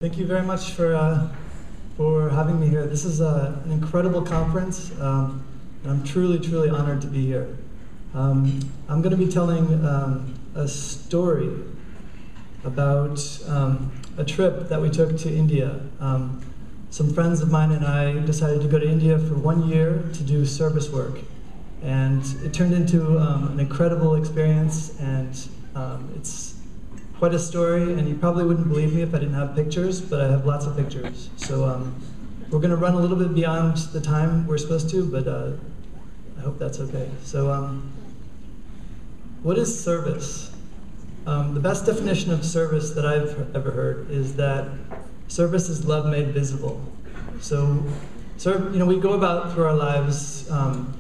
Thank you very much for having me here. This is an incredible conference, and I'm truly, truly honored to be here. I'm going to be telling a story about a trip that we took to India. Some friends of mine and I decided to go to India for 1 year to do service work. And it turned into an incredible experience, and it's quite a story, and you probably wouldn't believe me if I didn't have pictures, but I have lots of pictures. So we're going to run a little bit beyond the time we're supposed to, but I hope that's okay. So what is service? The best definition of service that I've ever heard is that service is love made visible. So we go about through our lives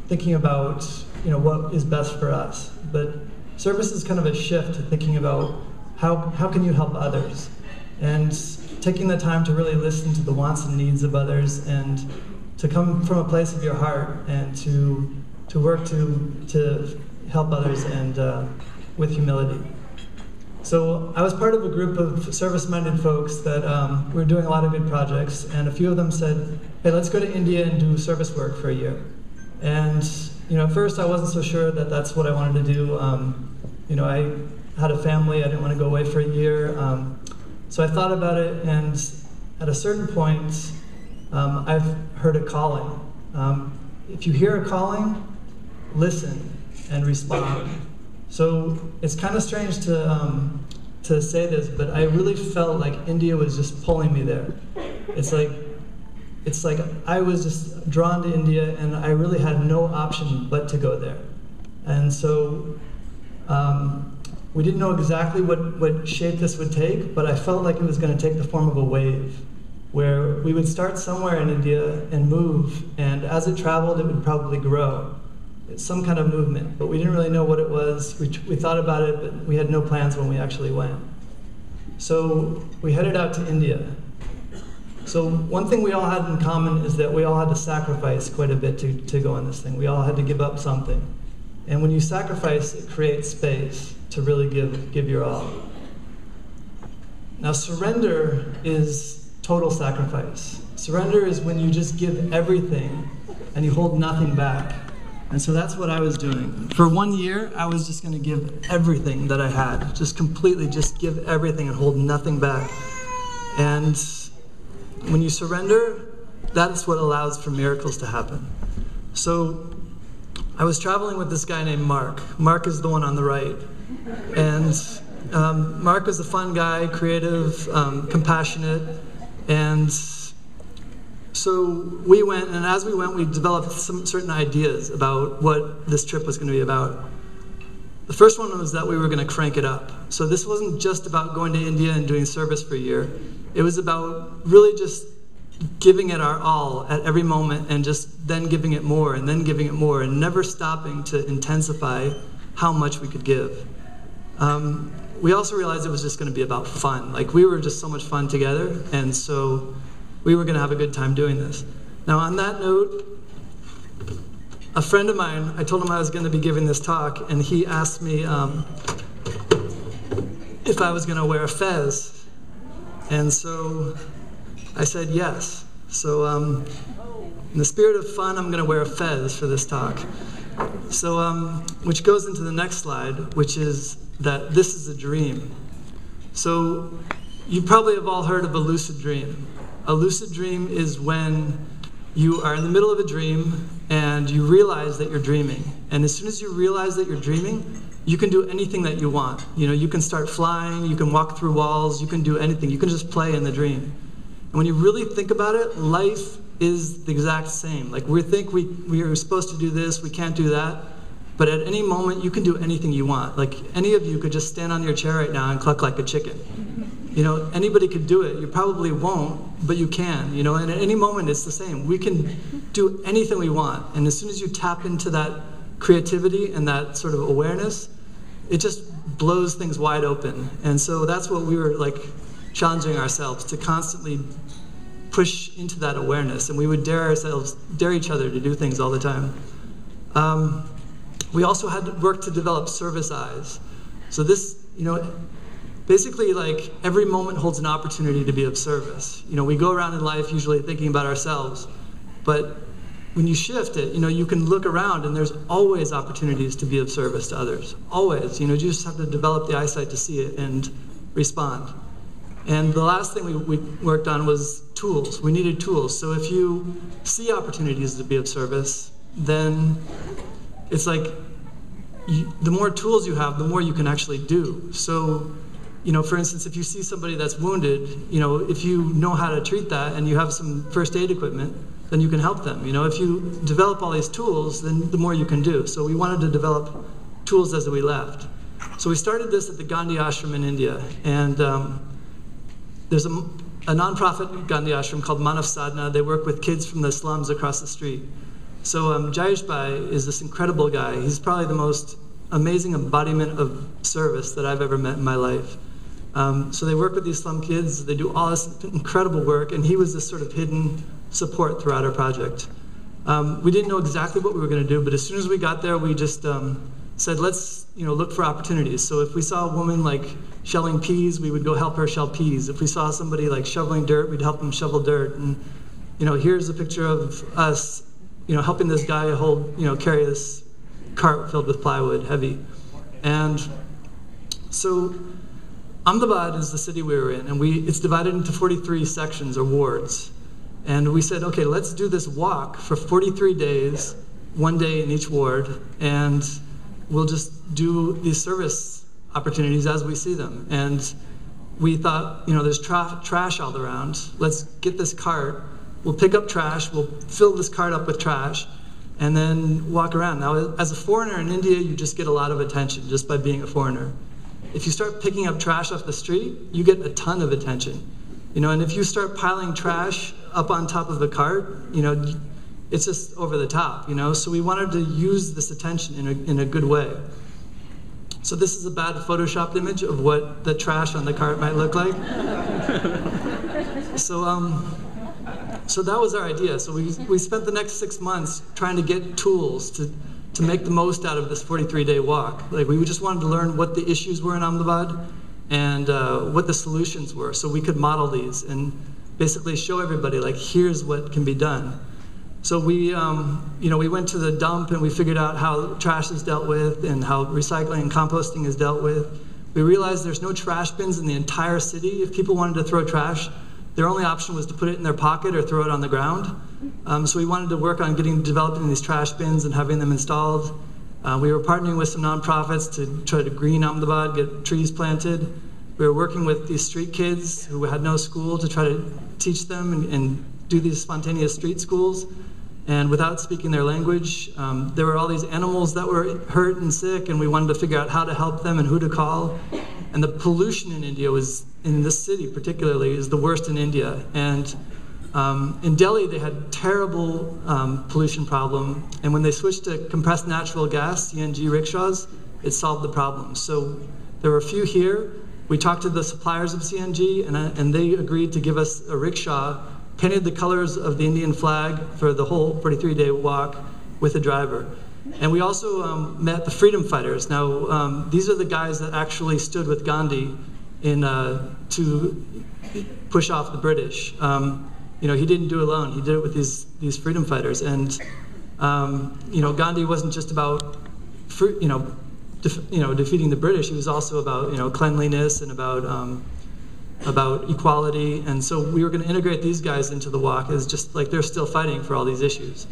thinking about what is best for us, but service is kind of a shift to thinking about how can you help others, and taking the time to really listen to the wants and needs of others, and to come from a place of your heart and to work to help others, and with humility. So I was part of a group of service-minded folks that were doing a lot of good projects, and a few of them said, hey, let's go to India and do service work for a year. And at first I wasn't so sure that that's what I wanted to do. I had a family, I didn't want to go away for a year. So I thought about it, and at a certain point, I've heard a calling. If you hear a calling, listen and respond. So it's kind of strange to say this, but I really felt like India was just pulling me there. It's like I was just drawn to India, and I really had no option but to go there. And so we didn't know exactly what shape this would take, but I felt like it was going to take the form of a wave, where we would start somewhere in India and move, and as it traveled, it would probably grow. It's some kind of movement, but we didn't really know what it was. We thought about it, but we had no plans when we actually went. So we headed out to India. So one thing we all had in common is that we all had to sacrifice quite a bit to go on this thing. We all had to give up something. And when you sacrifice, it creates space to really give your all. Now, surrender is total sacrifice. Surrender is when you just give everything and you hold nothing back. And so that's what I was doing. For 1 year, I was just going to give everything that I had, just completely just give everything and hold nothing back. And when you surrender, that's what allows for miracles to happen. So I was traveling with this guy named Mark. Mark is the one on the right. And Mark was a fun guy, creative, compassionate, and so we went, and as we went, we developed some certain ideas about what this trip was going to be about. The first one was that we were going to crank it up. So this wasn't just about going to India and doing service for a year. It was about really just giving it our all at every moment, and just then giving it more, and then giving it more, and never stopping to intensify how much we could give. We also realized it was just going to be about fun. Like, we were just so much fun together, and so we were going to have a good time doing this. Now, on that note, a friend of mine, I told him I was going to be giving this talk, and he asked me if I was going to wear a fez. And so I said yes. So in the spirit of fun, I'm going to wear a fez for this talk. So, which goes into the next slide, which is that this is a dream. So you probably have all heard of a lucid dream. A lucid dream is when you are in the middle of a dream and you realize that you're dreaming. And as soon as you realize that you're dreaming, you can do anything that you want. You can start flying, you can walk through walls, you can do anything. You can just play in the dream. And when you really think about it, life is the exact same. Like, we think we are supposed to do this, we can't do that. But at any moment, you can do anything you want. Like, any of you could just stand on your chair right now and cluck like a chicken. Anybody could do it. You probably won't, but you can, and at any moment it's the same. We can do anything we want. And as soon as you tap into that creativity and that sort of awareness, it just blows things wide open. And so that's what we were challenging ourselves to constantly push into that awareness. And we would dare each other to do things all the time. We also had to work to develop service eyes. So this, basically, like, every moment holds an opportunity to be of service. You know, we go around in life usually thinking about ourselves, but when you shift it, you know, you can look around and there's always opportunities to be of service to others. Always. You know, you just have to develop the eyesight to see it and respond. And the last thing we worked on was tools. We needed tools. So if you see opportunities to be of service, then it's like the more tools you have, the more you can actually do. So, you know, for instance, if you see somebody that's wounded, you know, if you know how to treat that and you have some first aid equipment, then you can help them. You know, if you develop all these tools, then the more you can do. So we wanted to develop tools as we left. So we started this at the Gandhi Ashram in India, and there's a nonprofit Gandhi Ashram called Manav Sadhana. They work with kids from the slums across the street. So Jayesh Bhai is this incredible guy. He's probably the most amazing embodiment of service that I've ever met in my life. So they work with these slum kids. They do all this incredible work, and he was this sort of hidden support throughout our project. We didn't know exactly what we were going to do, but as soon as we got there, we just said, let's, you know, look for opportunities. So if we saw a woman like shelling peas, we would go help her shell peas. If we saw somebody like shoveling dirt, we'd help them shovel dirt. And, you know, here's a picture of us, you know, helping this guy carry this cart filled with plywood, heavy. And so Ahmedabad is the city we were in, and it's divided into 43 sections or wards. And we said, okay, let's do this walk for 43 days, one day in each ward, and we'll just do these service opportunities as we see them. And we thought, you know, there's trash all around. Let's get this cart. We'll pick up trash. We'll fill this cart up with trash, and then walk around. Now, as a foreigner in India, you just get a lot of attention just by being a foreigner. If you start picking up trash off the street, you get a ton of attention. You know, and if you start piling trash up on top of the cart, you know, it's just over the top, you know? So we wanted to use this attention in a good way. So this is a bad photoshopped image of what the trash on the cart might look like. So that was our idea. So we spent the next 6 months trying to get tools to make the most out of this 43-day walk. Like, we just wanted to learn what the issues were in Ahmedabad and what the solutions were, so we could model these and basically show everybody, like, here's what can be done. So we went to the dump and we figured out how trash is dealt with and how recycling and composting is dealt with. We realized there's no trash bins in the entire city. If people wanted to throw trash, their only option was to put it in their pocket or throw it on the ground. So we wanted to work on developing these trash bins and having them installed. We were partnering with some nonprofits to try to green Ahmedabad, get trees planted. We were working with these street kids who had no school to try to teach them and do these spontaneous street schools. And without speaking their language, there were all these animals that were hurt and sick, and we wanted to figure out how to help them and who to call. And the pollution in India in this city particularly, is the worst in India. And in Delhi, they had terrible pollution problem. And when they switched to compressed natural gas, CNG rickshaws, it solved the problem. So there were a few here. We talked to the suppliers of CNG, and they agreed to give us a rickshaw, painted the colors of the Indian flag for the whole 43-day walk with a driver. And we also met the freedom fighters. Now, these are the guys that actually stood with Gandhi to push off the British. You know, he didn't do it alone. He did it with these freedom fighters. And you know, Gandhi wasn't just about defeating the British. He was also about cleanliness and about equality. And so we were going to integrate these guys into the walk as just like they're still fighting for all these issues.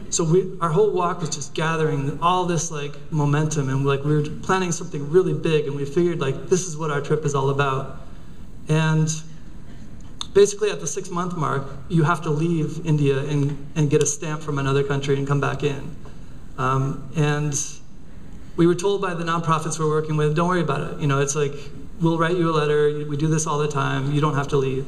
So our whole walk was just gathering all this like momentum, and like we were planning something really big, and we figured like this is what our trip is all about. And basically at the 6-month mark, you have to leave India and get a stamp from another country and come back in. And we were told by the nonprofits we're working with, don't worry about it. You know, it's like, we'll write you a letter. We do this all the time. You don't have to leave.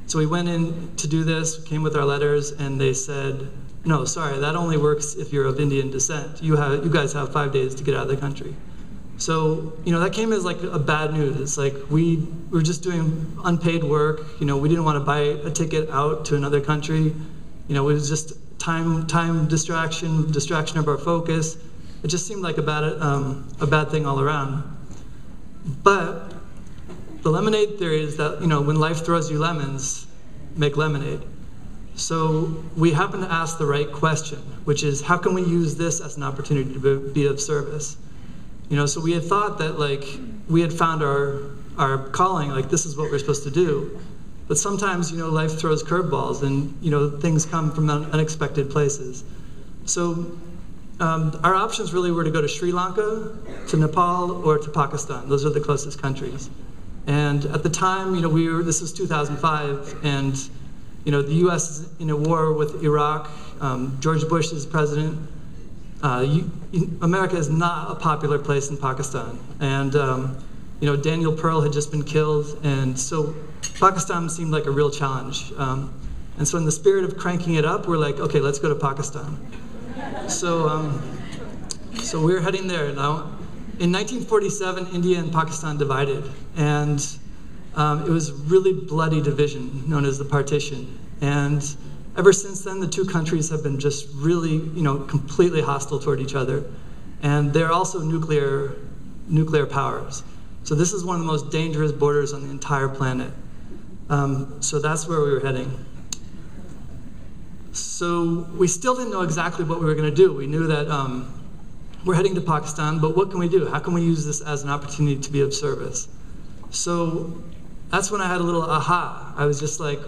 So we went in to do this, came with our letters, and they said, no, sorry, that only works if you're of Indian descent. You guys have 5 days to get out of the country. So, you know, that came as like a bad news. It's like we were just doing unpaid work. You know, we didn't want to buy a ticket out to another country. You know, it was just time distraction of our focus. It just seemed like a bad thing all around. But the lemonade theory is that, when life throws you lemons, make lemonade. So we happen to ask the right question, which is, how can we use this as an opportunity to be of service? So we had thought that we had found our calling, this is what we're supposed to do. But sometimes, life throws curveballs and, things come from unexpected places. So our options really were to go to Sri Lanka, to Nepal, or to Pakistan. Those are the closest countries. And at the time, this was 2005, and the U.S. is in a war with Iraq. George Bush is president. America is not a popular place in Pakistan. And, Daniel Pearl had just been killed, and so Pakistan seemed like a real challenge. And so in the spirit of cranking it up, we're like, okay, let's go to Pakistan. So we're heading there now. In 1947, India and Pakistan divided, and it was really bloody division known as the partition. And ever since then, the two countries have been just really, completely hostile toward each other. And they're also nuclear powers. So this is one of the most dangerous borders on the entire planet. So that's where we were heading. So we still didn't know exactly what we were going to do. We knew that we're heading to Pakistan, but what can we do? How can we use this as an opportunity to be of service? So that's when I had a little aha. I was just like,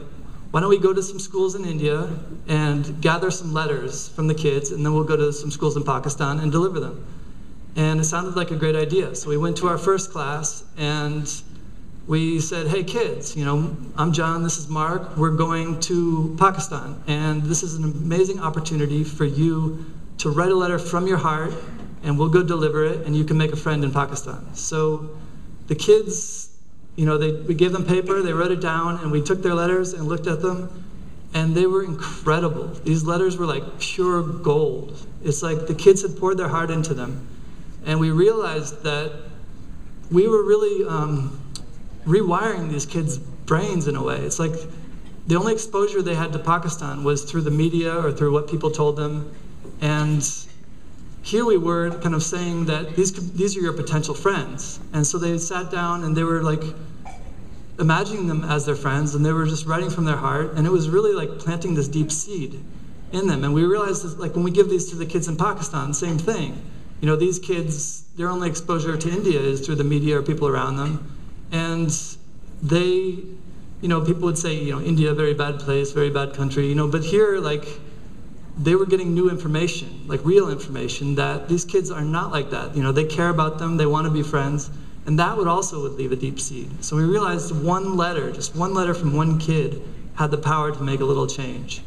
why don't we go to some schools in India and gather some letters from the kids, and then we'll go to some schools in Pakistan and deliver them. And it sounded like a great idea. So we went to our first class, and we said, hey kids, I'm John, this is Mark, we're going to Pakistan, and this is an amazing opportunity for you to write a letter from your heart, and we'll go deliver it, and you can make a friend in Pakistan. So the kids, we gave them paper, they wrote it down, and we took their letters and looked at them, and they were incredible. These letters were like pure gold. It's like the kids had poured their heart into them. And we realized that we were really rewiring these kids' brains in a way. It's like the only exposure they had to Pakistan was through the media or through what people told them. And here we were kind of saying that these are your potential friends. And so they sat down and they were like imagining them as their friends, and they were just writing from their heart. And it was really like planting this deep seed in them. And we realized that when we give these to the kids in Pakistan, same thing. These kids, their only exposure to India is through the media or people around them. And they, people would say, India, very bad place, very bad country, but here, they were getting new information, real information, that these kids are not like that. They care about them, they want to be friends, and that would leave a deep seed. So we realized just one letter from one kid had the power to make a little change.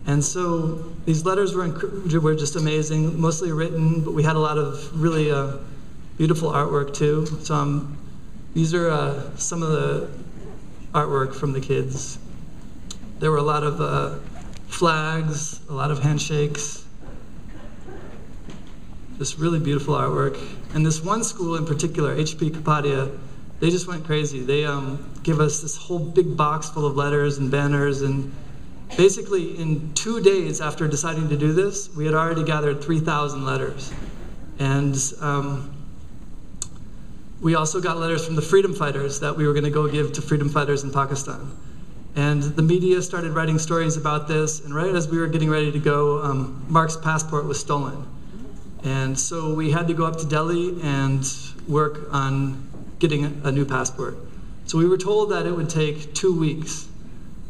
And so these letters were just amazing, mostly written, but we had a lot of really beautiful artwork too. So these are some of the artwork from the kids. There were a lot of flags, a lot of handshakes, just really beautiful artwork. And this one school in particular, HP Kapadia, they just went crazy. They gave us this whole big box full of letters and banners, and basically in 2 days after deciding to do this, we had already gathered 3,000 letters. And we also got letters from the freedom fighters that we were going to go give to freedom fighters in Pakistan. And the media started writing stories about this, and right as we were getting ready to go, Mark's passport was stolen. And so we had to go up to Delhi and work on getting a new passport. So we were told that it would take 2 weeks.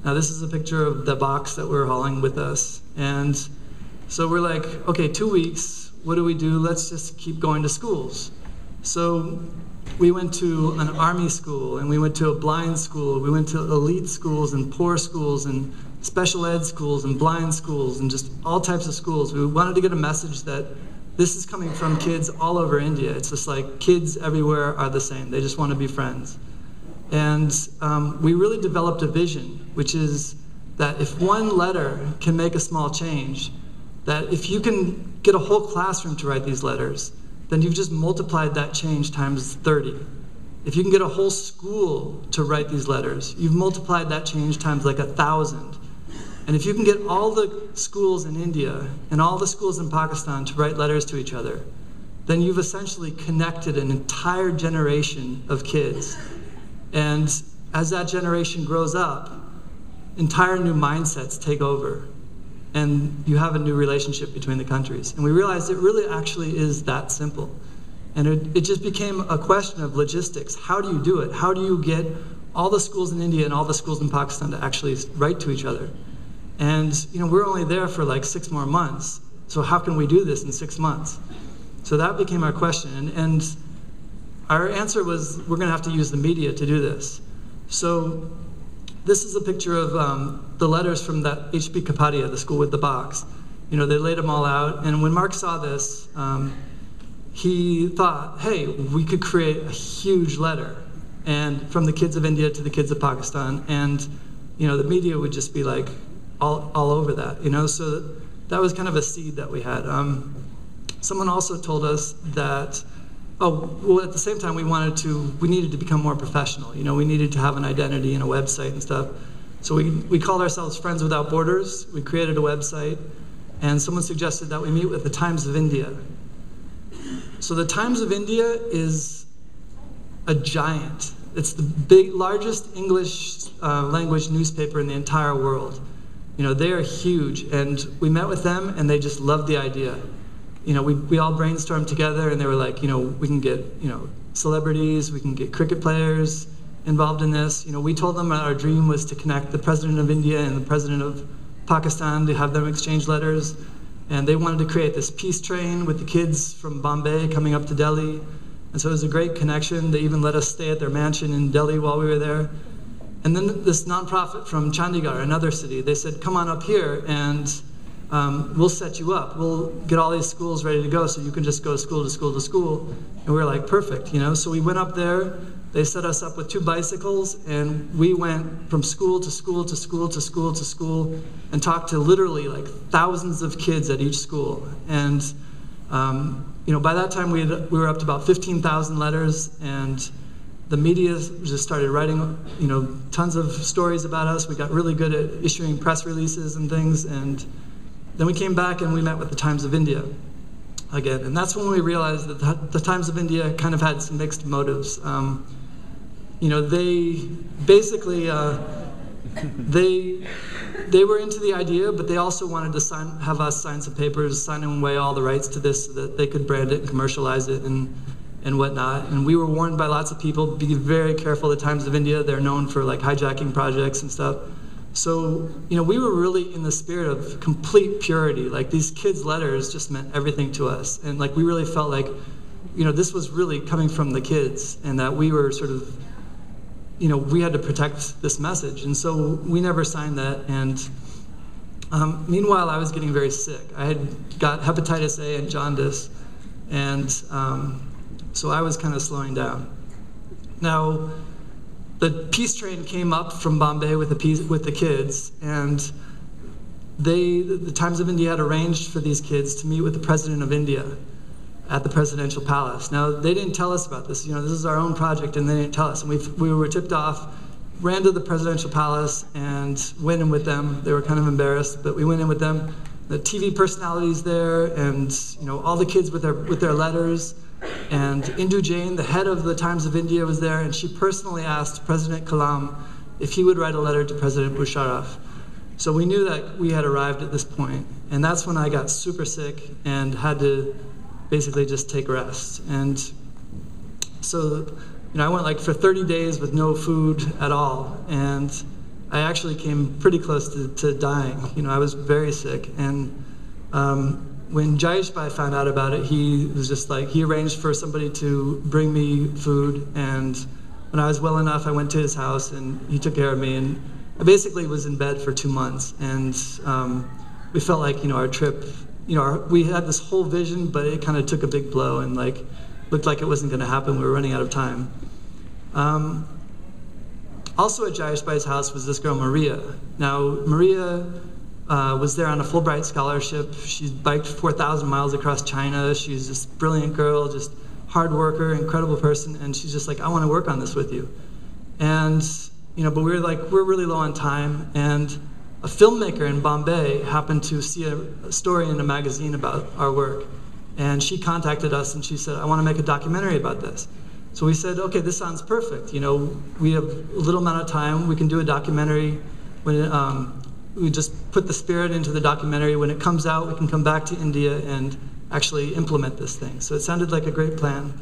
Now this is a picture of the box that we're hauling with us. And so we're like, okay, 2 weeks, what do we do? Let's just keep going to schools. So we went to an army school, and we went to a blind school. We went to elite schools and poor schools and special ed schools and blind schools and just all types of schools. We wanted to get a message that this is coming from kids all over India. It's just like kids everywhere are the same. They just want to be friends. And we really developed a vision, which is that if one letter can make a small change, that if you can get a whole classroom to write these letters, then you've just multiplied that change times 30. If you can get a whole school to write these letters, you've multiplied that change times 1,000. And if you can get all the schools in India and all the schools in Pakistan to write letters to each other, then you've essentially connected an entire generation of kids And as that generation grows up, entire new mindsets take over, and you have a new relationship between the countries. And we realized it really actually is that simple. And it just became a question of logistics. How do you do it? How do you get all the schools in India and all the schools in Pakistan to actually write to each other? And we're only there for like 6 more months. So how can we do this in 6 months? So that became our question. And our answer was, we're going to have to use the media to do this. So this is a picture of the letters from that H.P. Kapadia, the school with the box. They laid them all out. And when Mark saw this, he thought, hey, we could create a huge letter, and from the kids of India to the kids of Pakistan. And the media would just be like all over that. So that was kind of a seed that we had. Someone also told us that, at the same time we needed to become more professional. We needed to have an identity and a website and stuff. So we called ourselves Friends Without Borders. We created a website, and someone suggested that we meet with the Times of India. So the Times of India is a giant. It's the largest English language newspaper in the entire world. They are huge, and we met with them, and they just loved the idea. We all brainstormed together, and they were like, we can get, celebrities, we can get cricket players involved in this. We told them that our dream was to connect the president of India and the president of Pakistan, to have them exchange letters. And they wanted to create this peace train with the kids from Bombay coming up to Delhi. And so it was a great connection. They even let us stay at their mansion in Delhi while we were there. And then this nonprofit from Chandigarh, another city, they said, come on up here and we'll set you up. We'll get all these schools ready to go so you can just go school to school to school. And we were like, perfect, So we went up there, they set us up with 2 bicycles, and we went from school to school to school to school to school and talked to literally like thousands of kids at each school. And by that time we were up to about 15,000 letters, and the media just started writing tons of stories about us. We got really good at issuing press releases and things, and then we came back and we met with the Times of India again. And that's when we realized that the Times of India kind of had some mixed motives. They basically, they were into the idea, but they also wanted to have us sign some papers, signing away all the rights to this so that they could brand it and commercialize it and whatnot. And we were warned by lots of people, be very careful, the Times of India, they're known for like hijacking projects and stuff. So, we were really in the spirit of complete purity. Like, these kids' letters just meant everything to us. And like, we really felt like, this was really coming from the kids, and that we were sort of, we had to protect this message. And so we never signed that. And meanwhile, I was getting very sick. I had got hepatitis A and jaundice. And so I was kind of slowing down. Now, the peace train came up from Bombay with the kids, and the Times of India had arranged for these kids to meet with the President of India at the presidential palace. Now, they didn't tell us about this. This is our own project, and they didn't tell us. And we were tipped off, ran to the presidential palace, and went in with them. They were kind of embarrassed, but we went in with them. The TV personalities there, and all the kids with their letters. And Indu Jain, the head of the Times of India, was there, and she personally asked President Kalam if he would write a letter to President Musharraf. So we knew that we had arrived at this point, and that's when I got super sick and had to basically just take rest. And so I went like for 30 days with no food at all, and I actually came pretty close to dying. I was very sick, and when Jayesh Bhai found out about it, he was just like, he arranged for somebody to bring me food, and when I was well enough, I went to his house, and he took care of me, and I basically was in bed for 2 months, and we felt like, our trip, we had this whole vision, but it kind of took a big blow, and like, looked like it wasn't going to happen. We were running out of time. Also at Jayesh Bhai's house was this girl, Maria. Now, Maria was there on a Fulbright scholarship. She biked 4,000 miles across China. She's this brilliant girl, just hard worker, incredible person, and she's just like, I want to work on this with you. And, but we were like, we're really low on time, and a filmmaker in Bombay happened to see a story in a magazine about our work, and she contacted us and she said, I want to make a documentary about this. So we said, okay, this sounds perfect. You know, we have a little amount of time. We can do a documentary. We just put the spirit into the documentary. When it comes out, we can come back to India and actually implement this thing. So it sounded like a great plan.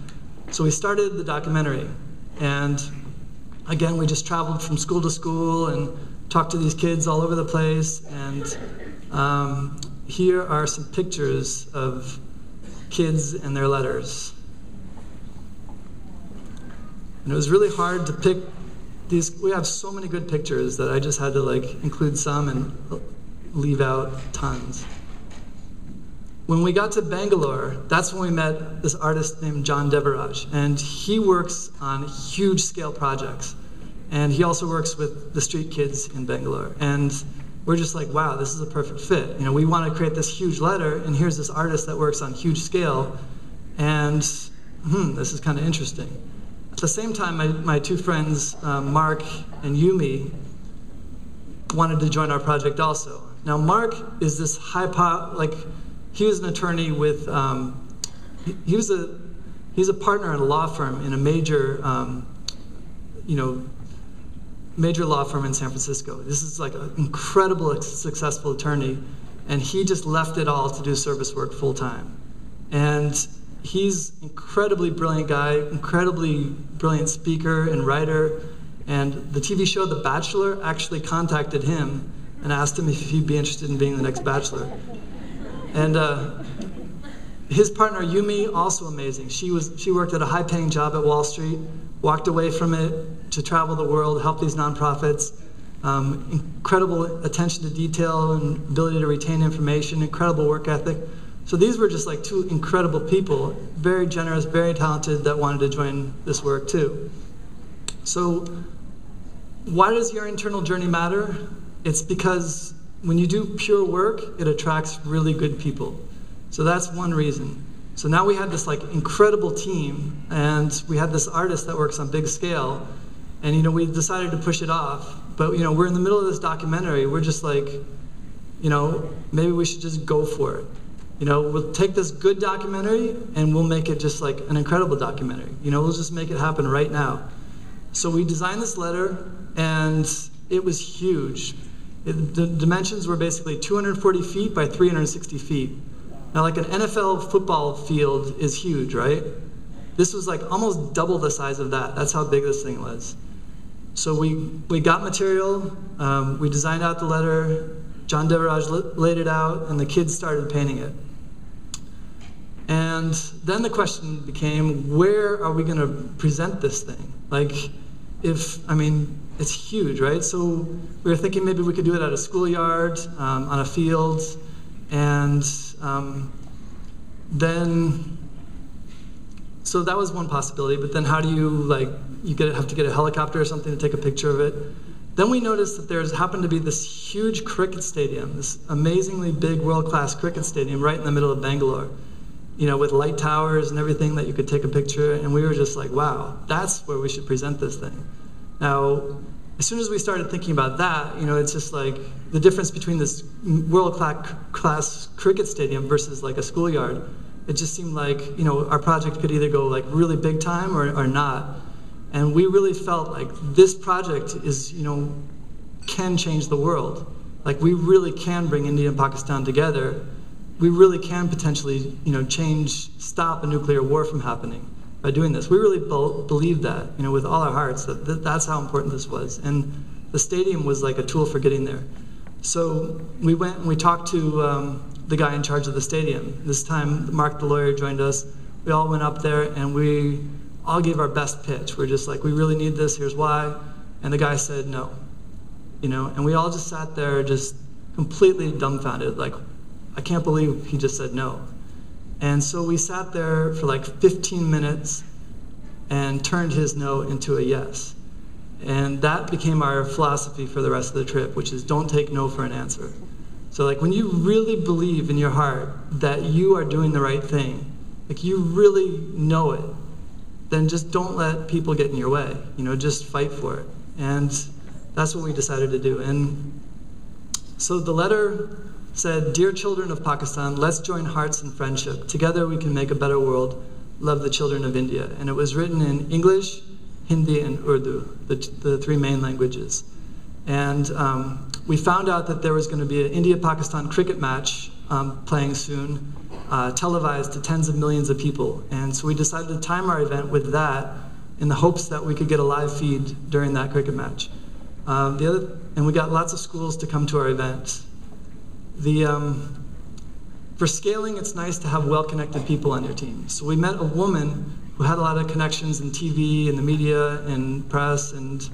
So we started the documentary. And again, we just traveled from school to school and talked to these kids all over the place. And here are some pictures of kids and their letters. And it was really hard to pick these. We have so many good pictures that I just had to like include some and leave out tons. When we got to Bangalore, that's when we met this artist named John Devaraj, and he works on huge scale projects. And he also works with the street kids in Bangalore. And we're just like, wow, this is a perfect fit. You know, we want to create this huge letter, and here's this artist that works on huge scale, and this is kind of interesting. At the same time, my two friends, Mark and Yumi, wanted to join our project also. Now, Mark is this he was an attorney with, he's a partner in a law firm in a major, major law firm in San Francisco. This is like an incredible, successful attorney, and he just left it all to do service work full time. And he's an incredibly brilliant guy, incredibly brilliant speaker and writer, and the TV show The Bachelor actually contacted him and asked him if he'd be interested in being the next Bachelor. And his partner Yumi, also amazing. She worked at a high-paying job at Wall Street, walked away from it to travel the world, help these nonprofits, incredible attention to detail and ability to retain information, incredible work ethic. So these were just like two incredible people, very generous, very talented, that wanted to join this work too. So why does your internal journey matter? It's because when you do pure work, it attracts really good people. So that's one reason. So now we had this like incredible team, and we had this artist that works on big scale, and we decided to push it off. But we're in the middle of this documentary. We're just like, maybe we should just go for it. We'll take this good documentary and we'll make it just like an incredible documentary. We'll just make it happen right now. So we designed this letter, and it was huge. The dimensions were basically 240 feet by 360 feet. Now, like an NFL football field is huge, right? This was like almost double the size of that. That's how big this thing was. So we got material, we designed out the letter, John Devaraj laid it out, and the kids started painting it. And then the question became, where are we going to present this thing? Like, it's huge, right? So we were thinking maybe we could do it at a schoolyard, on a field, and so that was one possibility. But then how do you have to get a helicopter or something to take a picture of it? Then we noticed that there's happened to be this huge cricket stadium, this amazingly big world-class cricket stadium right in the middle of Bangalore, with light towers and everything that you could take a picture. And we were just like, wow, that's where we should present this thing. Now, as soon as we started thinking about that, it's just like the difference between this world-class cricket stadium versus like a schoolyard. It just seemed like, our project could either go like really big time or not. And we really felt like this project is, can change the world. Like, we really can bring India and Pakistan together. We really can potentially, stop a nuclear war from happening by doing this. We really believe that, with all our hearts, that's how important this was. And the stadium was like a tool for getting there. So we went and we talked to the guy in charge of the stadium. This time, Mark the lawyer joined us. We all went up there and we all gave our best pitch. We're just like, we really need this, here's why. And the guy said no. And we all just sat there just completely dumbfounded, like, I can't believe he just said no. And so we sat there for like 15 minutes and turned his no into a yes. And that became our philosophy for the rest of the trip, which is don't take no for an answer. So like when you really believe in your heart that you are doing the right thing, like you really know it, then just don't let people get in your way. Just fight for it. And that's what we decided to do. And so the letter said, "Dear children of Pakistan, let's join hearts in friendship. Together we can make a better world. love the children of India. And it was written in English, Hindi, and Urdu, the three main languages. And we found out that there was going to be an India-Pakistan cricket match playing soon, televised to tens of millions of people. And so we decided to time our event with that in the hopes that we could get a live feed during that cricket match. And we got lots of schools to come to our event. For scaling, it's nice to have well-connected people on your team. So we met a woman who had a lot of connections in TV, in the media, in press, and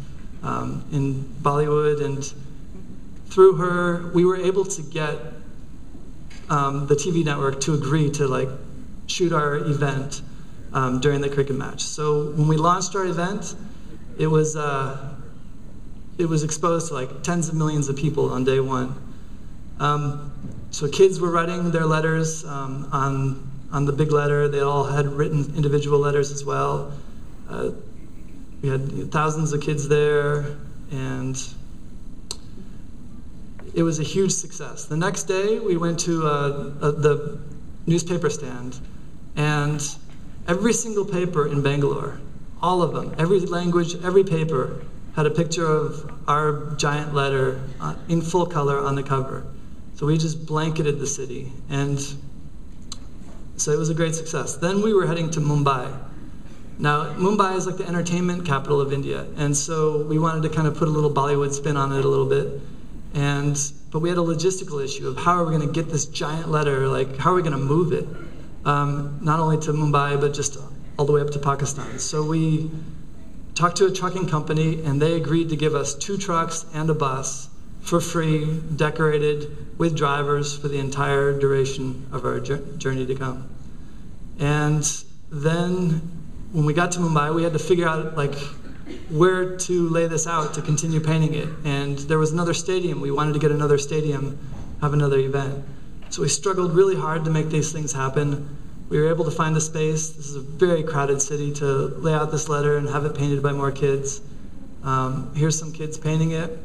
in Bollywood. And through her, we were able to get the TV network to agree to shoot our event during the cricket match. So when we launched our event, it was exposed to tens of millions of people on day one. So kids were writing their letters on the big letter. They all had written individual letters as well. We had thousands of kids there, and it was a huge success. The next day, we went to the newspaper stand, and every single paper in Bangalore, all of them, every language, every paper, had a picture of our giant letter in full color on the cover. So we just blanketed the city, and so it was a great success. Then we were heading to Mumbai. Now, Mumbai is like the entertainment capital of India, and so we wanted to kind of put a little Bollywood spin on it a little bit. But we had a logistical issue of how are we going to get this giant letter, how are we going to move it? Not only to Mumbai, but just all the way up to Pakistan. So we talked to a trucking company, and they agreed to give us 2 trucks and a bus for free, decorated with drivers for the entire duration of our journey to come. And then when we got to Mumbai, we had to figure out where to lay this out to continue painting it. And there was another stadium. We wanted to get another stadium, have another event. So we struggled really hard to make these things happen. We were able to find a space. This is a very crowded city to lay out this letter and have it painted by more kids. Here's some kids painting it.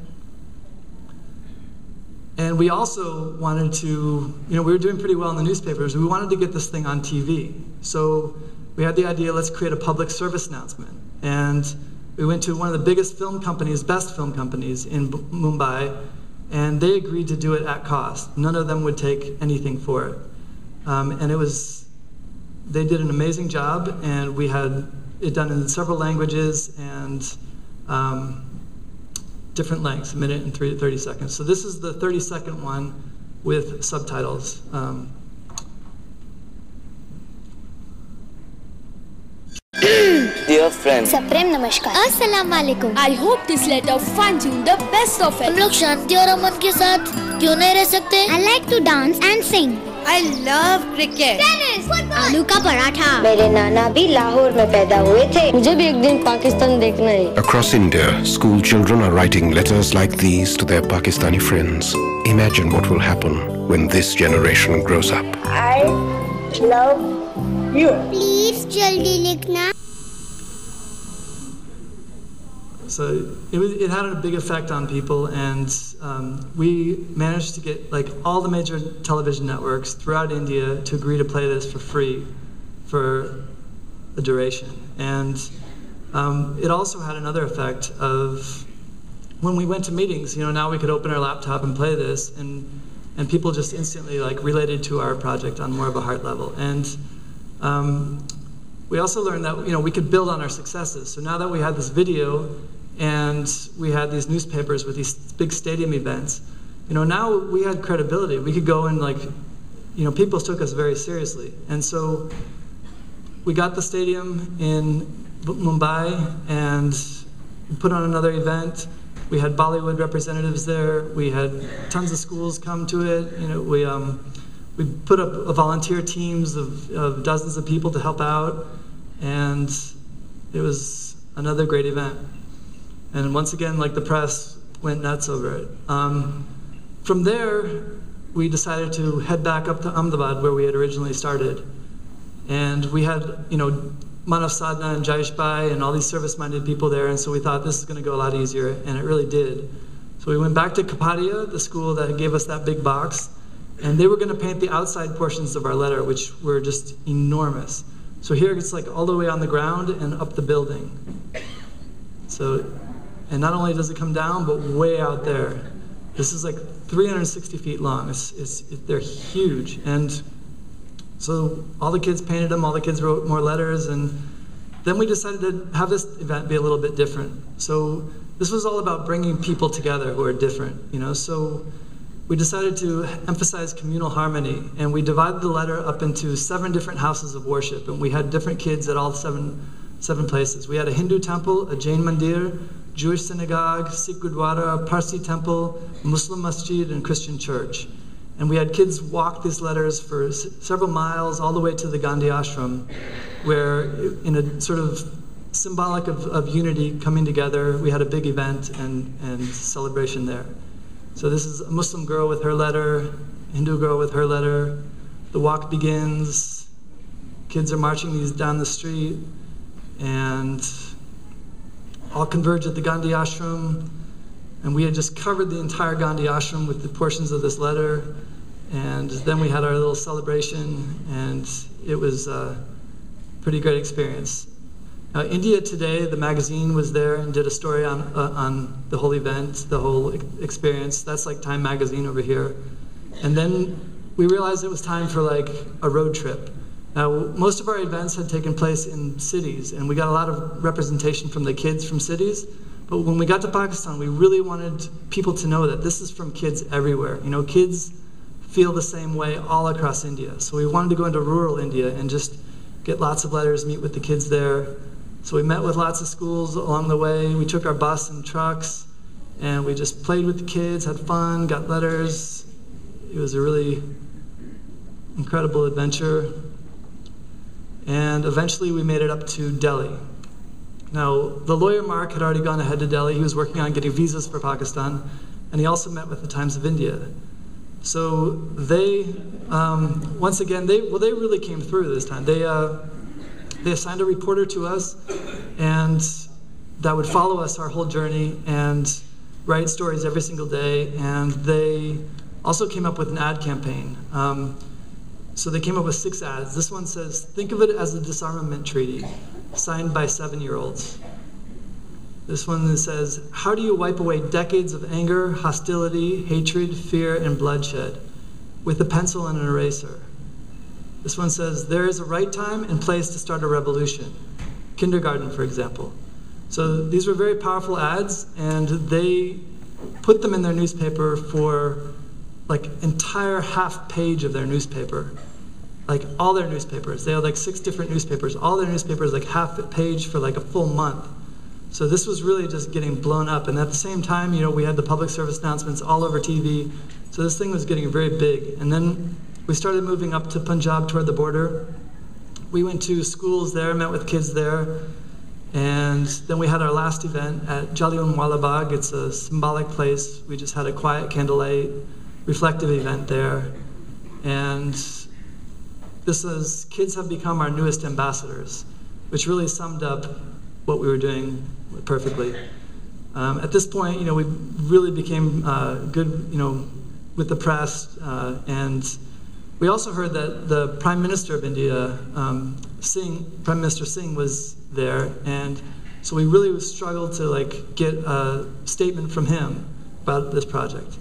And we also wanted to, we were doing pretty well in the newspapers. We wanted to get this thing on TV. So we had the idea, let's create a public service announcement. And we went to one of the biggest film companies, best film companies in Mumbai, and they agreed to do it at cost. None of them would take anything for it. And they did an amazing job, and we had it done in several languages and different lengths, 1 minute and 30 seconds. So this is the 30-second one with subtitles. Dear friend, Saprem Namaskar. Assalamu alaikum. I hope this letter finds you the best of it. हम लोग शांति और अमन के साथ क्यों नहीं रह सकते? I like to dance and sing. I love cricket. Tennis, football. आलू का पराठा. मेरे नाना भी लाहौर में पैदा हुए थे. मुझे भी एक दिन पाकिस्तान देखना है. Across India, school children are writing letters like these to their Pakistani friends. Imagine what will happen when this generation grows up. I love you. Please जल्दी लिखना. So it had a big effect on people, and we managed to get all the major television networks throughout India to agree to play this for free for the duration. And it also had another effect of when we went to meetings, now we could open our laptop and play this, and people just instantly related to our project on more of a heart level. And we also learned that we could build on our successes. So now that we had this video, and we had these newspapers with these big stadium events, now we had credibility. We could go and people took us very seriously. And so we got the stadium in Mumbai and put on another event. We had Bollywood representatives there. We had tons of schools come to it. We put up volunteer teams of dozens of people to help out, and it was another great event. And once again, the press went nuts over it. From there, we decided to head back up to Ahmedabad, where we had originally started. And we had, Manav Sadhna and Jayesh Bhai and all these service-minded people there, and so we thought this is going to go a lot easier, and it really did. So we went back to Kapadia, the school that gave us that big box, and they were going to paint the outside portions of our letter, which were just enormous. So here it's like all the way on the ground and up the building. So, and not only does it come down, but way out there. This is like 360 feet long. They're huge. And so all the kids painted them, all the kids wrote more letters, and then we decided to have this event be a little bit different. So this was all about bringing people together who are different, you know. So we decided to emphasize communal harmony, and we divided the letter up into 7 different houses of worship, and we had different kids at all seven places. We had a Hindu temple, a Jain mandir, Jewish synagogue, Sikh gurdwara, Parsi temple, Muslim masjid, and Christian church. And we had kids walk these letters for several miles all the way to the Gandhi ashram, where in a sort of symbolic of unity coming together, we had a big event and celebration there. So this is a Muslim girl with her letter, Hindu girl with her letter. The walk begins, kids are marching these down the street, and all converge at the Gandhi ashram. And we had just covered the entire Gandhi ashram with the portions of this letter. And then we had our little celebration, and it was a pretty great experience. India Today, the magazine, was there and did a story on the whole event, the whole experience. That's like Time magazine over here. And then we realized it was time for like a road trip. Now, most of our events had taken place in cities, and we got a lot of representation from the kids from cities. But when we got to Pakistan, we really wanted people to know that this is from kids everywhere. You know, kids feel the same way all across India. So we wanted to go into rural India and just get lots of letters, meet with the kids there. So we met with lots of schools along the way. We took our bus and trucks, and we just played with the kids, had fun, got letters. It was a really incredible adventure. And eventually we made it up to Delhi. Now, the lawyer Mark had already gone ahead to Delhi. He was working on getting visas for Pakistan, and he also met with the Times of India. So they, once again, they really came through this time. They assigned a reporter to us, and that would follow us our whole journey and write stories every single day. And they also came up with an ad campaign. So they came up with 6 ads. This one says, "Think of it as a disarmament treaty, signed by 7-year-olds." This one says, "How do you wipe away decades of anger, hostility, hatred, fear, and bloodshed with a pencil and an eraser?" This one says, "There is a right time and place to start a revolution." Kindergarten, for example. So these were very powerful ads, and they put them in their newspaper for like entire half page of their newspaper. Like all their newspapers. They had like 6 different newspapers. All their newspapers like half a page for like a full month. So this was really just getting blown up. And at the same time, you know, we had the public service announcements all over TV. So this thing was getting very big. And then we started moving up to Punjab toward the border. We went to schools there, met with kids there. And then we had our last event at Jallianwala Bagh. It's a symbolic place. We just had a quiet candlelight, reflective event there. And this is, kids have become our newest ambassadors, which really summed up what we were doing perfectly. At this point, you know, we really became good, you know, with the press, and we also heard that the Prime Minister of India, Prime Minister Singh, was there, and so we really struggled to like get a statement from him about this project.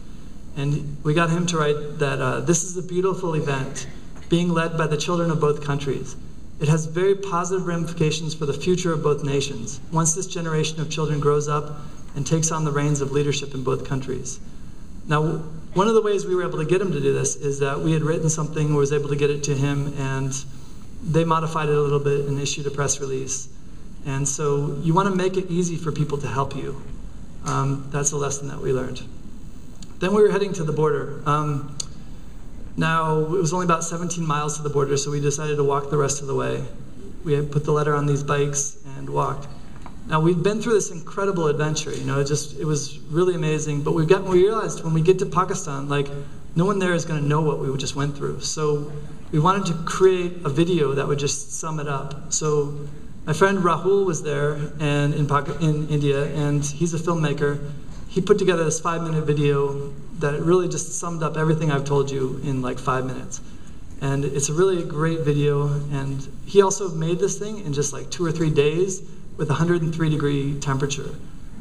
And we got him to write that this is a beautiful event being led by the children of both countries. It has very positive ramifications for the future of both nations once this generation of children grows up and takes on the reins of leadership in both countries. Now, one of the ways we were able to get him to do this is that we had written something, was able to get it to him, and they modified it a little bit and issued a press release. And so you want to make it easy for people to help you. That's a lesson that we learned. Then we were heading to the border. Now, it was only about 17 miles to the border, so we decided to walk the rest of the way. We had put the letter on these bikes and walked. Now, we'd been through this incredible adventure, you know, it was really amazing, but we realized when we get to Pakistan, like, no one there is going to know what we just went through. So we wanted to create a video that would just sum it up. So my friend Rahul was there and in India, and he's a filmmaker. He put together this 5-minute video that really just summed up everything I've told you in like 5 minutes. And it's a really great video, and he also made this thing in just like 2 or 3 days with 103-degree temperature.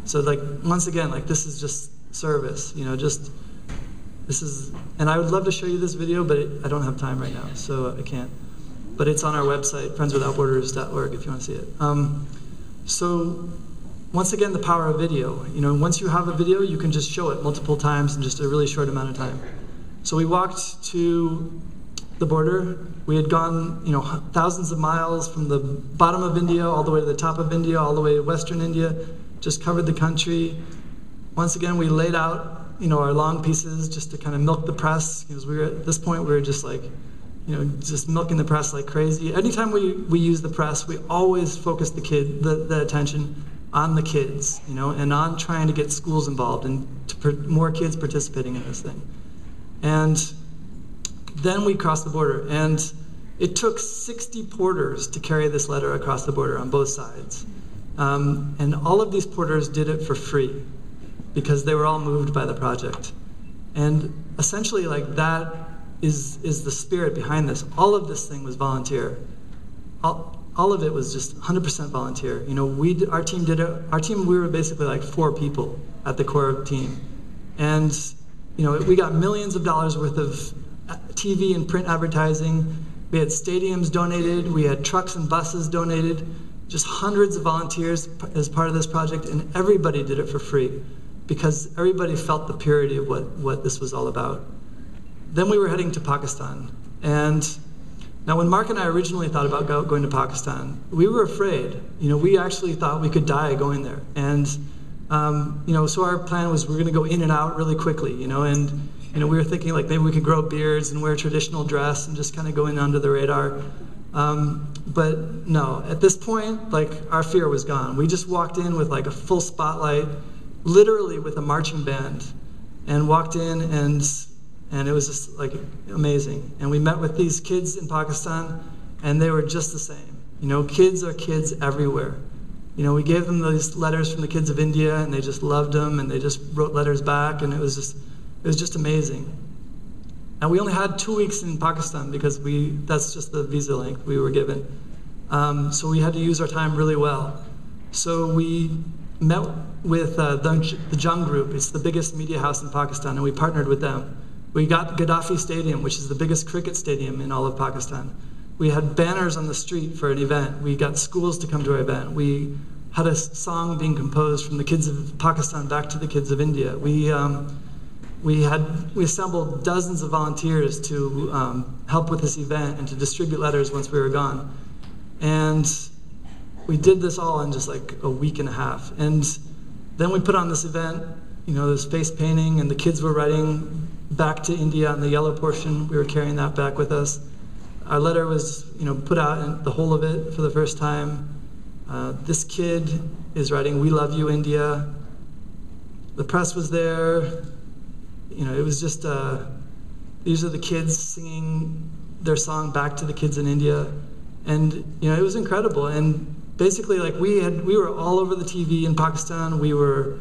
So like, once again, like this is just service, you know, just, this is, and I would love to show you this video, but I don't have time right now, so I can't. But it's on our website, friendswithoutborders.org, if you want to see it. So once again, the power of video. You know, once you have a video, you can just show it multiple times in just a really short amount of time. So we walked to the border. We had gone, you know, thousands of miles from the bottom of India all the way to the top of India, all the way to Western India, just covered the country. Once again, we laid out, you know, our long pieces just to kind of milk the press, because we were, at this point, we were just like, you know, just milking the press like crazy. Anytime we use the press, we always focus the attention on the kids, you know, and on trying to get schools involved and more kids participating in this thing. And then we crossed the border, and it took 60 porters to carry this letter across the border on both sides. And all of these porters did it for free because they were all moved by the project. And essentially, like, that is the spirit behind this. All of this thing was volunteer. All of it was just 100% volunteer. You know, our team did it. Our team, we were basically like 4 people at the core team. And, you know, we got millions of dollars worth of TV and print advertising. We had stadiums donated. We had trucks and buses donated. Just hundreds of volunteers as part of this project, and everybody did it for free because everybody felt the purity of what this was all about. Then we were heading to Pakistan. And now when Mark and I originally thought about going to Pakistan, we were afraid. You know, we actually thought we could die going there. And, you know, so our plan was we're going to go in and out really quickly, you know, and, you know, we were thinking like maybe we could grow beards and wear traditional dress and just kind of go in under the radar. But no, at this point, like, our fear was gone. We just walked in with like a full spotlight, literally with a marching band, and walked in, and it was just like amazing. And we met with these kids in Pakistan, and they were just the same. You know, kids are kids everywhere. You know, we gave them these letters from the kids of India, and they just loved them, and they just wrote letters back, and it was just amazing. And we only had 2 weeks in Pakistan because that's just the visa length we were given. So we had to use our time really well. So we met with the Jung Group. It's the biggest media house in Pakistan, and we partnered with them. We got Gaddafi Stadium, which is the biggest cricket stadium in all of Pakistan. We had banners on the street for an event. We got schools to come to our event. We had a song being composed from the kids of Pakistan back to the kids of India. We assembled dozens of volunteers to help with this event and to distribute letters once we were gone. And we did this all in just like a week and a half. And then we put on this event, you know, this face painting, and the kids were writing back to India on the yellow portion. We were carrying that back with us. Our letter was, you know, put out in the whole of it for the first time. This kid is writing, "We love you, India." The press was there. You know, it was just, these are the kids singing their song back to the kids in India. And, you know, it was incredible. And basically, like, we were all over the TV in Pakistan. We were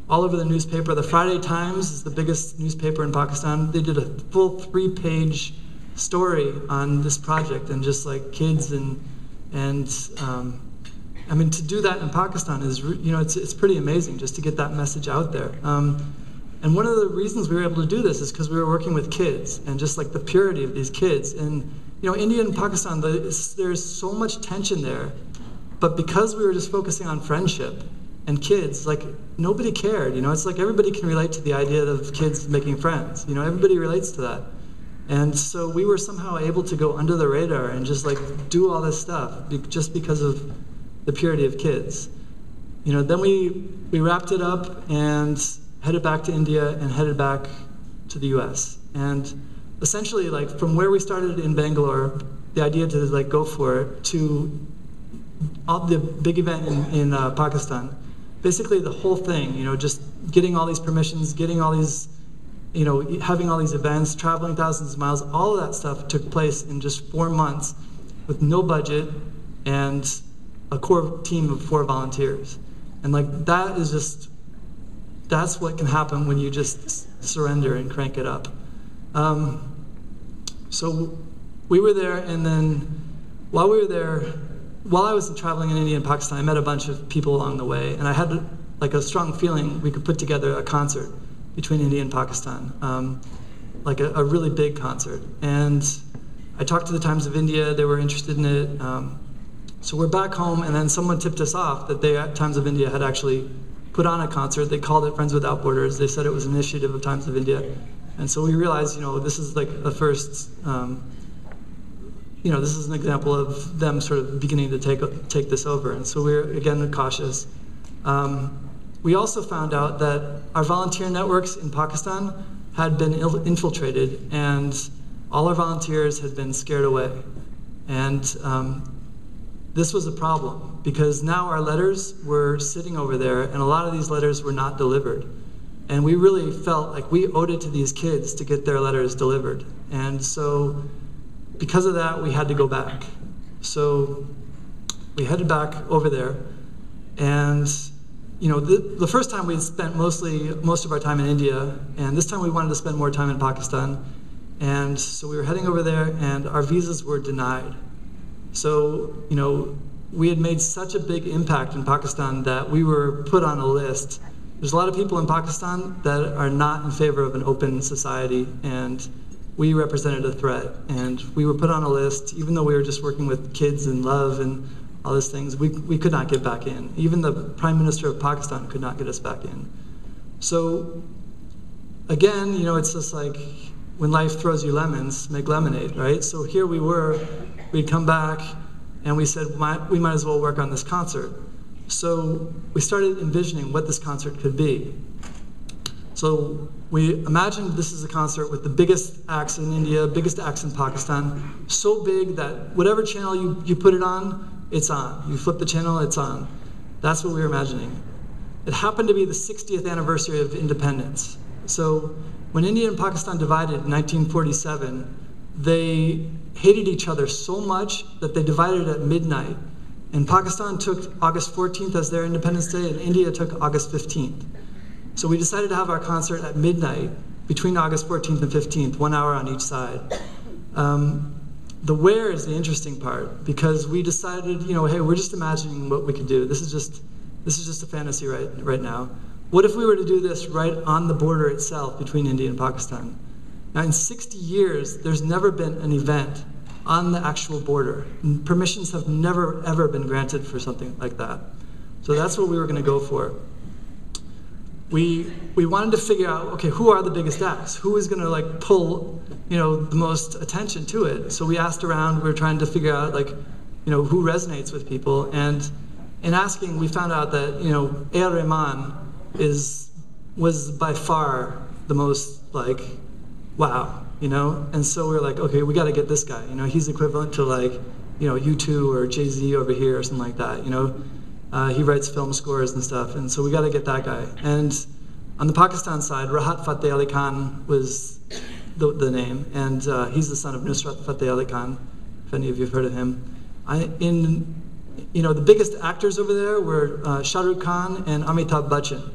all over the newspaper. The Friday Times is the biggest newspaper in Pakistan. They did a full 3-page story on this project, and just like kids and I mean, to do that in Pakistan is, you know, it's pretty amazing just to get that message out there. And one of the reasons we were able to do this is because we were working with kids and just like the purity of these kids. And, you know, India and Pakistan, there's so much tension there, but because we were just focusing on friendship and kids, like, nobody cared, you know. It's like everybody can relate to the idea of kids making friends, you know, everybody relates to that. And so we were somehow able to go under the radar and just like do all this stuff just because of the purity of kids. You know, then we wrapped it up and headed back to India and headed back to the US. And essentially, like, from where we started in Bangalore, the idea to like go for it, to the big event in Pakistan, basically the whole thing, you know, just getting all these permissions, getting all these, you know, having all these events, traveling thousands of miles, all of that stuff took place in just 4 months with no budget and a core team of 4 volunteers. And like, that is just, that's what can happen when you just surrender and crank it up. So we were there, and then while we were there, while I was traveling in India and Pakistan, I met a bunch of people along the way, and I had like a strong feeling we could put together a concert between India and Pakistan, like a really big concert. And I talked to the Times of India, they were interested in it. So we're back home, and then someone tipped us off that the Times of India had actually put on a concert. They called it Friends Without Borders. They said it was an initiative of Times of India. And so we realized, this is like a first, this is an example of them sort of beginning to take this over. And so we're, again, cautious. We also found out that our volunteer networks in Pakistan had been infiltrated, and all our volunteers had been scared away. And this was a problem, because now our letters were sitting over there, and a lot of these letters were not delivered. And we really felt like we owed it to these kids to get their letters delivered. And so because of that, we had to go back. So we headed back over there, and the first time we had spent most of our time in India, and this time we wanted to spend more time in Pakistan. And so we were heading over there, and our visas were denied. So, we had made such a big impact in Pakistan that we were put on a list. There's a lot of people in Pakistan that are not in favor of an open society, and we represented a threat. And we were put on a list, even though we were just working with kids and love and all these things, we could not get back in. Even the Prime Minister of Pakistan could not get us back in. So, again, it's just like, when life throws you lemons, make lemonade, right? So here we were, we'd come back, and we said, we might as well work on this concert. So we started envisioning what this concert could be. So we imagined this is a concert with the biggest acts in India, biggest acts in Pakistan, so big that whatever channel you put it on, it's on. You flip the channel, it's on. That's what we were imagining. It happened to be the 60th anniversary of independence. So when India and Pakistan divided in 1947, they hated each other so much that they divided at midnight. And Pakistan took August 14th as their Independence Day, and India took August 15th. So we decided to have our concert at midnight between August 14th and 15th, 1 hour on each side. The where is the interesting part, because we decided, hey, we're just imagining what we could do. This is just a fantasy right now. What if we were to do this right on the border itself between India and Pakistan? Now, in 60 years, there's never been an event on the actual border. Permissions have never, ever been granted for something like that. So that's what we were going to go for. We wanted to figure out, okay, who are the biggest acts? Who is going to pull, the most attention to it? So we asked around. We were trying to figure out, who resonates with people. And in asking, we found out that, A.R. Rahman was by far the most wow, and so we were like, okay, we got to get this guy. He's equivalent to U2 or Jay-Z over here or something like that. He writes film scores and stuff, and so we got to get that guy. And on the Pakistan side, Rahat Fateh Ali Khan was the name, and he's the son of Nusrat Fateh Ali Khan, if any of you have heard of him. The biggest actors over there were Shah Rukh Khan and Amitabh Bachchan.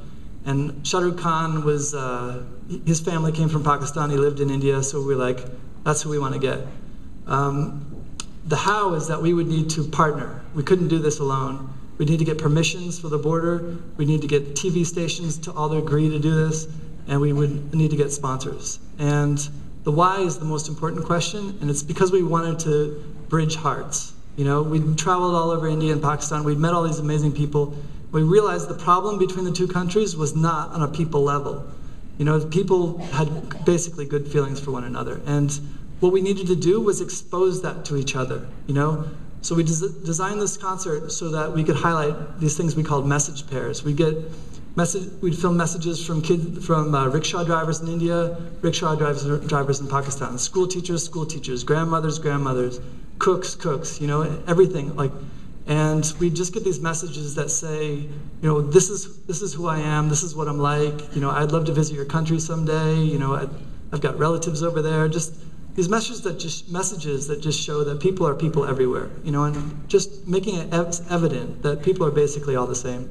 And Shah Rukh Khan was, his family came from Pakistan, he lived in India, so we're like, that's who we want to get. The how is that we would need to partner. We couldn't do this alone. We need to get permissions for the border, we need to get TV stations to all agree to do this, and we would need to get sponsors. And the why is the most important question, and it's because we wanted to bridge hearts. We'd traveled all over India and Pakistan, we'd met all these amazing people. We realized the problem between the two countries was not on a people level. People had basically good feelings for one another. And what we needed to do was expose that to each other, So we designed this concert so that we could highlight these things we called message pairs. We'd film messages from rickshaw drivers in India, rickshaw drivers in Pakistan, school teachers, grandmothers, cooks, everything. And we just get these messages that say, this is who I am, this is what I'm like, I'd love to visit your country someday, I've got relatives over there. Just these messages that just show that people are people everywhere, and just making it evident that people are basically all the same.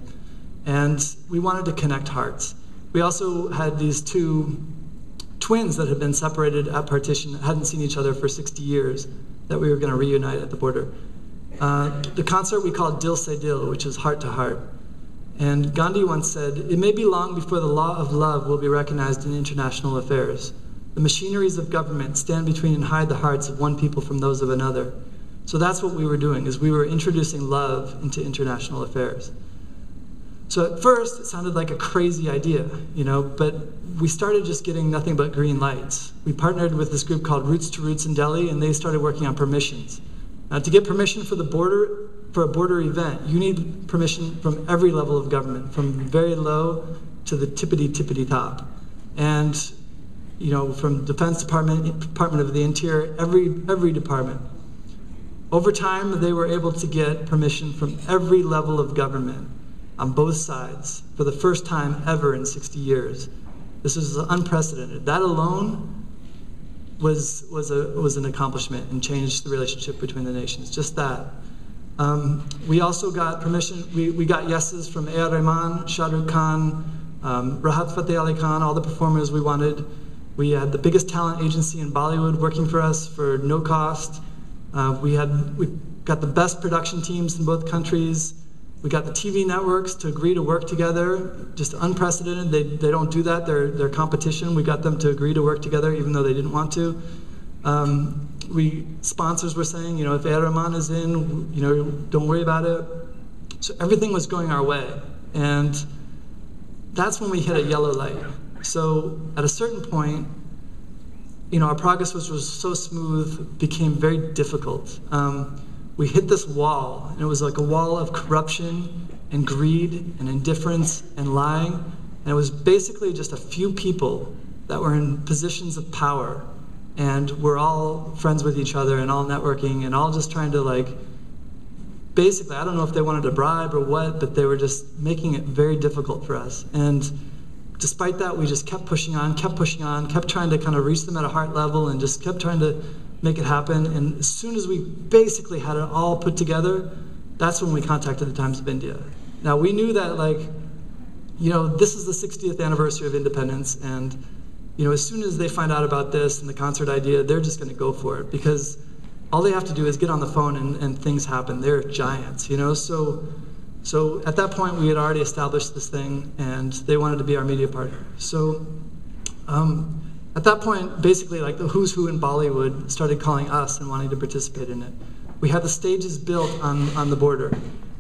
And we wanted to connect hearts. We also had these two twins that had been separated at partition, hadn't seen each other for 60 years, that we were going to reunite at the border. The concert we called Dil Se Dil, which is heart to heart. And Gandhi once said, "It may be long before the law of love will be recognized in international affairs. The machineries of government stand between and hide the hearts of one people from those of another." So that's what we were doing, is we were introducing love into international affairs. So at first, it sounded like a crazy idea, but we started just getting nothing but green lights. We partnered with this group called Roots to Roots in Delhi, and they started working on permissions. Now, to get permission for a border event, you need permission from every level of government, from very low to the tippity top. And, from Defense Department, Department of the Interior, every department. Over time, they were able to get permission from every level of government on both sides for the first time ever in 60 years. This was unprecedented. That alone was an accomplishment and changed the relationship between the nations, just that. We also got permission, we got yeses from A.R. Rahman, Shah Rukh Khan, Rahat Fateh Ali Khan, all the performers we wanted. We had the biggest talent agency in Bollywood working for us for no cost. We got the best production teams in both countries. We got the TV networks to agree to work together, just unprecedented. They don't do that, they're competition. We got them to agree to work together even though they didn't want to. Sponsors were saying, if A.R. Rahman is in, don't worry about it. So everything was going our way. And that's when we hit a yellow light. So at a certain point, our progress, which was so smooth, became very difficult. We hit this wall, and it was like a wall of corruption and greed and indifference and lying. And it was basically just a few people that were in positions of power, and we're all friends with each other and all networking and all just trying to basically, I don't know if they wanted to bribe or what, but they were just making it very difficult for us. And despite that, we just kept pushing on, kept trying to kind of reach them at a heart level and just kept trying to make it happen. And as soon as we basically had it all put together, that's when we contacted the Times of India. Now, we knew that, this is the 60th anniversary of independence, and, as soon as they find out about this and the concert idea, they're just going to go for it, because all they have to do is get on the phone and things happen. They're giants, So at that point, we had already established this thing, and they wanted to be our media partner. So at that point, basically, the who's who in Bollywood started calling us and wanting to participate in it. We had the stages built on the border.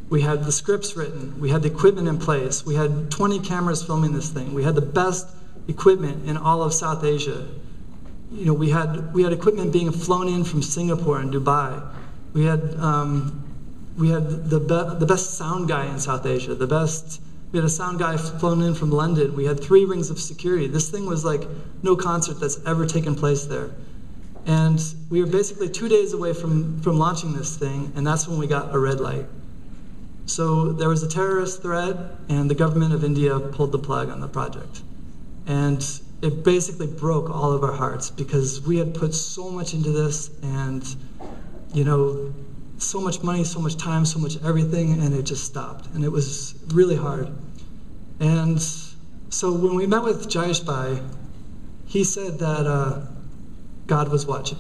We had the scripts written. We had the equipment in place. We had 20 cameras filming this thing. We had the best equipment in all of South Asia. We had equipment being flown in from Singapore and Dubai. We had the best sound guy in South Asia. We had a sound guy flown in from London. We had 3 rings of security. This thing was like no concert that's ever taken place there. And we were basically 2 days away from launching this thing, and that's when we got a red light. So there was a terrorist threat, and the government of India pulled the plug on the project. And it basically broke all of our hearts, because we had put so much into this, and so much money, so much time, so much everything, and it just stopped. And it was really hard. And so when we met with Jayesh Bhai, he said that God was watching.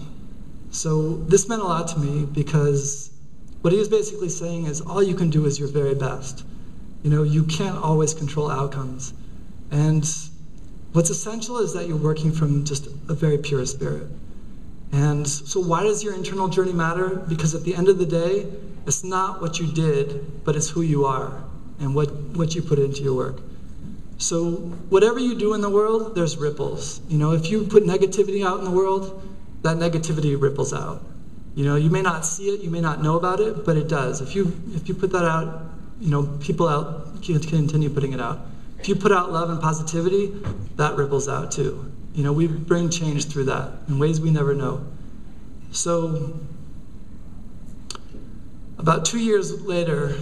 So this meant a lot to me, because what he was basically saying is all you can do is your very best. You can't always control outcomes. And what's essential is that you're working from just a very pure spirit. And so why does your internal journey matter? Because at the end of the day, it's not what you did, but it's who you are and what you put into your work. So whatever you do in the world, there's ripples. If you put negativity out in the world, that negativity ripples out. You may not see it, you may not know about it, but it does. If you put that out, people out can continue putting it out. If you put out love and positivity, that ripples out too. We bring change through that in ways we never know. So about 2 years later,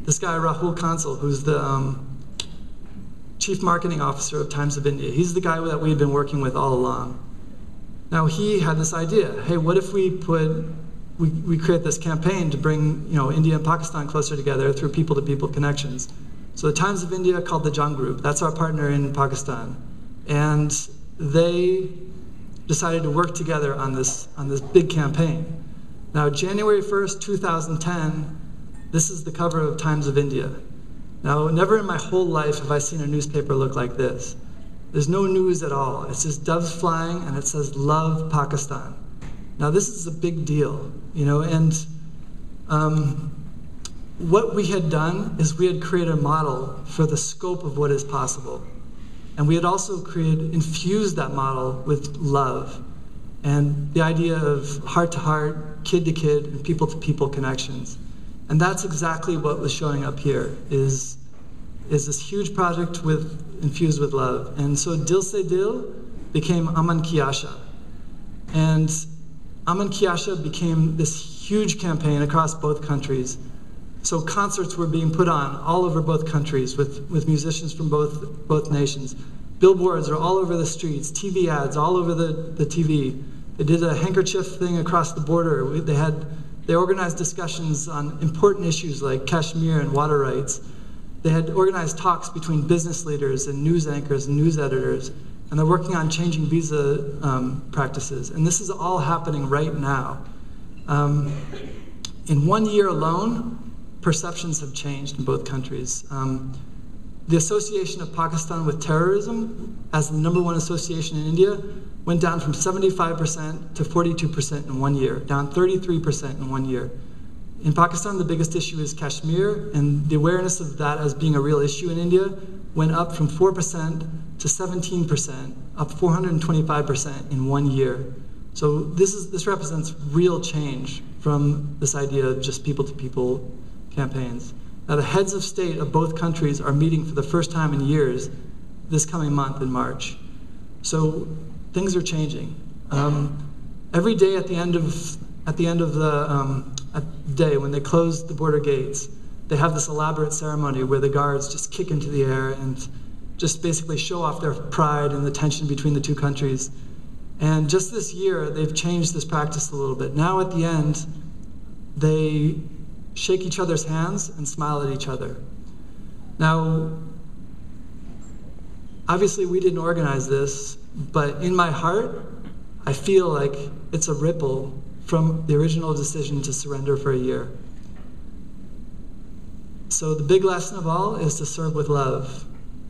this guy, Rahul Kansal, who's the Chief Marketing Officer of Times of India, he's the guy that we had been working with all along. Now he had this idea, hey, what if we create this campaign to bring India and Pakistan closer together through people-to-people connections. So the Times of India called the Jung Group, that's our partner in Pakistan. And they decided to work together on this big campaign. Now, January 1st, 2010, this is the cover of Times of India. Now, never in my whole life have I seen a newspaper look like this. There's no news at all. It's just doves flying, and it says, "Love Pakistan." Now, this is a big deal, you know, and what we had done is we had created a model for the scope of what is possible. And we had also infused that model with love and the idea of heart-to-heart, kid-to-kid, and people-to-people connections. And that's exactly what was showing up here, is this huge project infused with love. And so Dil Se Dil became Aman Ki Asha. And Aman Ki Asha became this huge campaign across both countries. So concerts were being put on all over both countries with musicians from both nations. Billboards are all over the streets, TV ads all over the TV. They did a handkerchief thing across the border. They organized discussions on important issues like Kashmir and water rights. They had organized talks between business leaders and news anchors and news editors, and they're working on changing visa practices. And this is all happening right now. In 1 year alone, perceptions have changed in both countries. The association of Pakistan with terrorism as the #1 association in India went down from 75% to 42% in 1 year, down 33% in 1 year. In Pakistan, the biggest issue is Kashmir, and the awareness of that as being a real issue in India went up from 4% to 17%, up 425% in 1 year. So this represents real change from this idea of just people-to-people campaigns. Now, the heads of state of both countries are meeting for the first time in years this coming month in March. So things are changing. Every day at the end of the day, when they close the border gates, they have this elaborate ceremony where the guards just kick into the air and just basically show off their pride and the tension between the two countries. And just this year, they've changed this practice a little bit. Now at the end, they shake each other's hands and smile at each other. Now, obviously we didn't organize this, but in my heart, I feel like it's a ripple from the original decision to surrender for a year. So the big lesson of all is to serve with love,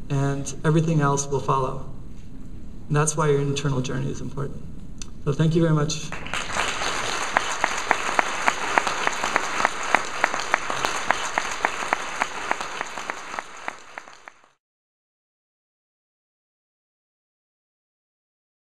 and everything else will follow. And that's why your internal journey is important. So thank you very much.